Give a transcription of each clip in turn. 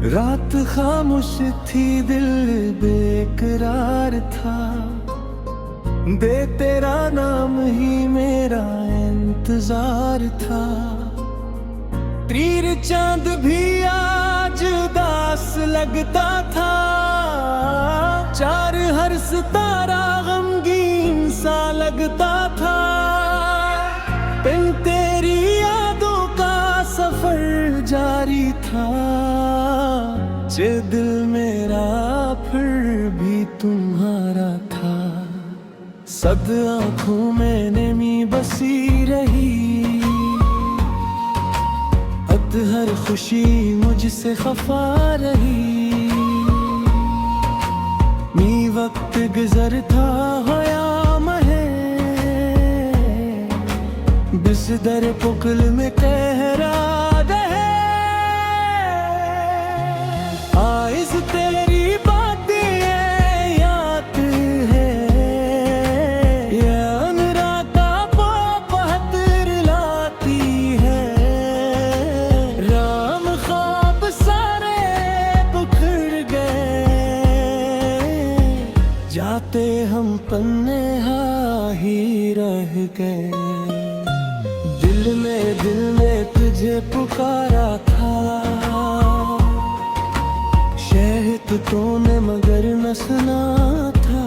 रात खामोश थी, दिल बेकरार था। दे तेरा नाम ही मेरा इंतजार था। तीर चांद भी आज उदास लगता था। चार हर सितारा गमगीन सा लगता था। बिन तेरी यादों का सफर जारी था। जे दिल मेरा फिर भी तुम्हारा था। सद आँखों में नमी बसी रही। अत हर खुशी मुझसे खफा रही। मी वक्त गुजरता होया महे। बिस्तर पुकल में ठहरा रहे। आइज़ तेरी बातें याद है। ये अनुरागा पहतर लाती है। राम ख्वाब सारे बिखर गए। जाते हम पन्ने ही रह गए। दिल में तुझे पुकारा था। शहद तूने मगर न सुना था।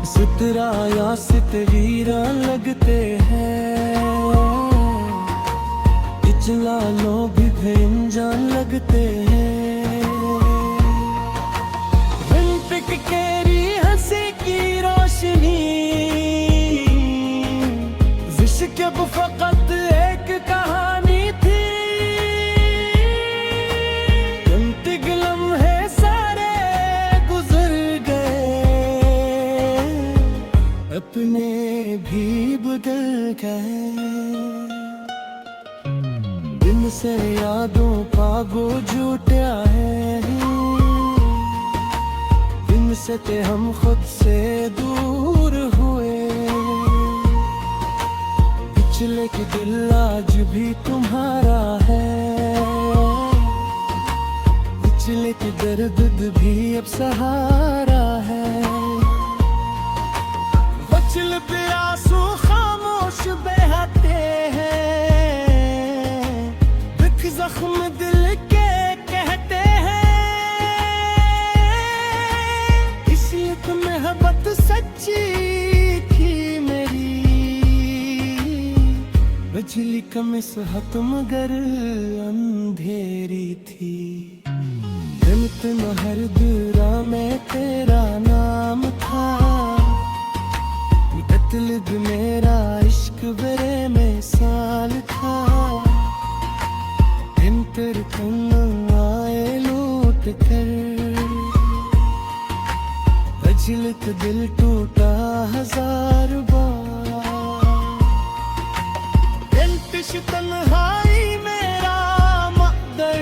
सितरा या सितवीरा लगते हैं। इचला लो भी जान लगते हैं। विंपिक केरी हंसी की रोशनी। अब फकत एक कहानी थी। अंतिम लम्हे सारे गुजर गए। अपने भी बदल गए। दिन से यादों का बोझ उठा है। दिन से ते हम खुद से दूर हुए। पिछले की दिल आज भी तुम्हारा है। पिछले की दर्द भी अब सहारा है। पिछले पे आंसू खामोश बहते हैं। दुख जख्म दिल के कहते हैं। इसलिए तो मोहब्बत सच्ची बिजली कमिस हत मगर अंधेरी थी। गलत न हर दूरा में तेरा नाम था। कत्ल मेरा इश्क बरे में साल था। इंतर कन आए लूट कर। अजलत दिल टूटा 1000 बार। तन्हाई मेरा मकदर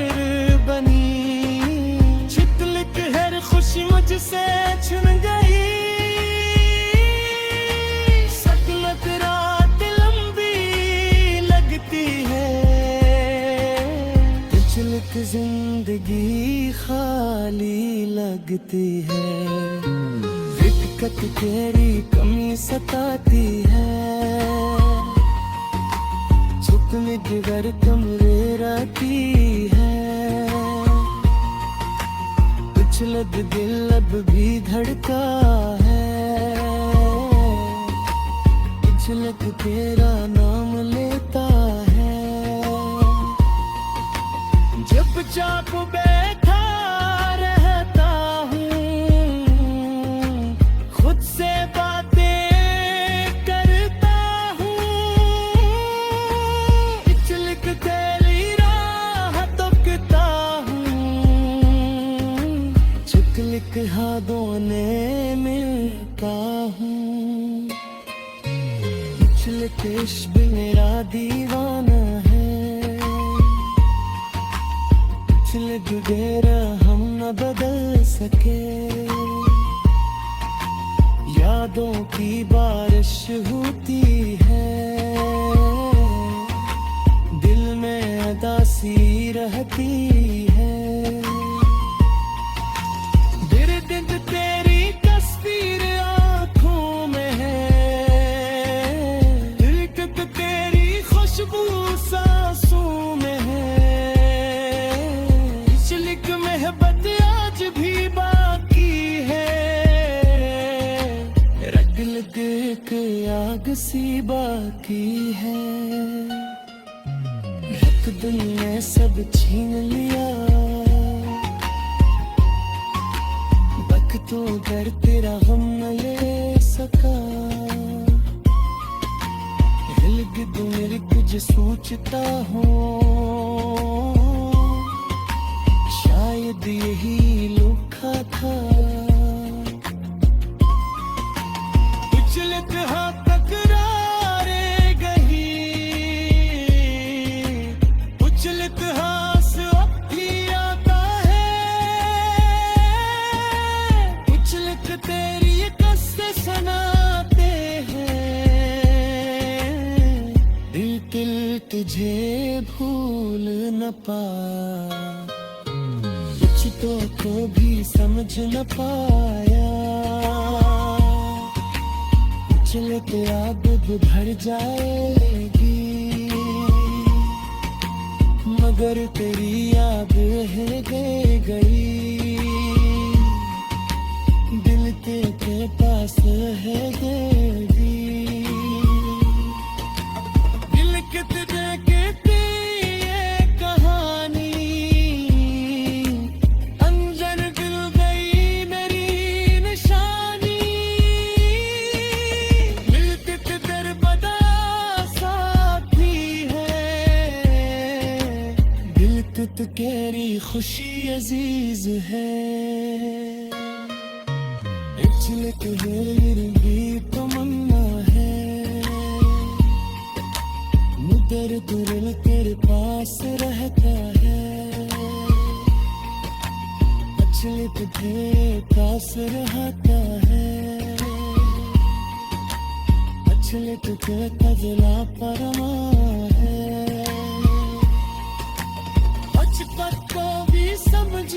बनी। छितलिक हर खुशी मुझसे छिन गई। सकलत रात लंबी लगती है। पिछलिक जिंदगी खाली लगती है। दिक्कत तेरी कमी सताती है। में जिगर कमरे रहती है। कुछ लग दिल अब भी धड़का है। कुछ लग तेरा नाम लेता है। जब चाप बैठा रहता हूँ। खुद से हाथों ने मिलता हूँ। पिछले इश्क मेरा दीवाना है। पिछले गुज़रा हम न बदल सके। यादों की बारिश होती है। दिल में अदासी रहती सी बाकी है, एक दिन ने सब छीन लिया। वक्तों दर तेरा हम न ले सका, हिलगिद मिर्ग सोचता हूँ, शायद यही लुखा था। उछलत हाँ तकरारे गही, उछलत हास भी आता है, उछलत तेरी कस्से सुनाते हैं। दिल तुझे भूल न पा, तो भी समझ न पाया। चलते आदत भर जाएगी, मगर तेरी याद है गई। दिल तेरे पास है गई, दिल कितने कहती ये कहानी। तेरी खुशी अजीज है, इचलत है मेरी तमन्ना है। मुदर तुरल तेरे पास रहता है, अचलत तेरे पास रहता है। अचलत तेरे कजला परमा है, बचपन को भी समझ